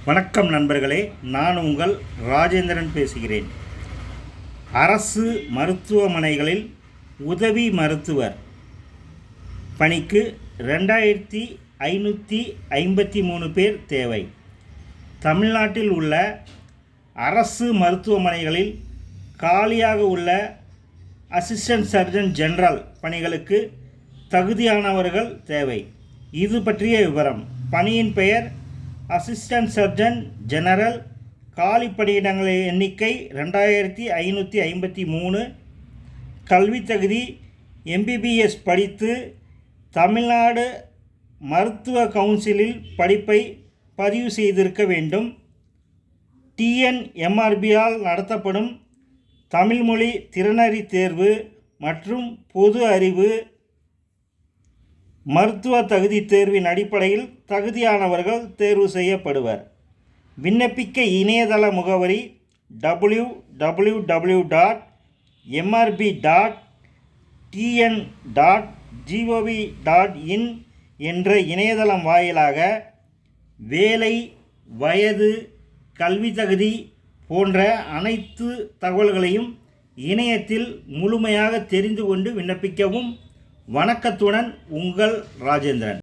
வணக்கம் நண்பர்களே, நான் உங்கள் ராஜேந்திரன் பேசுகிறேன். அரசு மருத்துவமனைகளில் உதவி மருத்துவர் பணிக்கு 2553 பேர் தேவை. தமிழ்நாட்டில் உள்ள அரசு மருத்துவமனைகளில் காலியாக உள்ள அசிஸ்டன்ட் சர்ஜன் ஜெனரல் பணிகளுக்கு தகுதியானவர்கள் தேவை. இது பற்றிய விவரம். பணியின் பெயர் அசிஸ்டன்ட் சர்ஜன் ஜெனரல். காலி பணியிடங்களின் எண்ணிக்கை 2553. கல்வி தகுதி MBBS படித்து தமிழ்நாடு மருத்துவ கவுன்சிலில் படிப்பை பதிவு செய்திருக்க வேண்டும். TNMRBயால் நடத்தப்படும் தமிழ்மொழி திறனறி தேர்வு மற்றும் பொது அறிவு மருத்துவ தகுதி தேர்வின் அடிப்படையில் தகுதியானவர்கள் தேர்வு செய்யப்படுவர். விண்ணப்பிக்க இணையதள முகவரி www.mrb.tn.gov.in என்ற இணையதளம் வாயிலாக வேலை, வயது, கல்வி தகுதி போன்ற அனைத்து தகவல்களையும் இணையத்தில் முழுமையாக தெரிந்து கொண்டு விண்ணப்பிக்கவும். வணக்கத்துடன் உங்கள் ராஜேந்திரன்.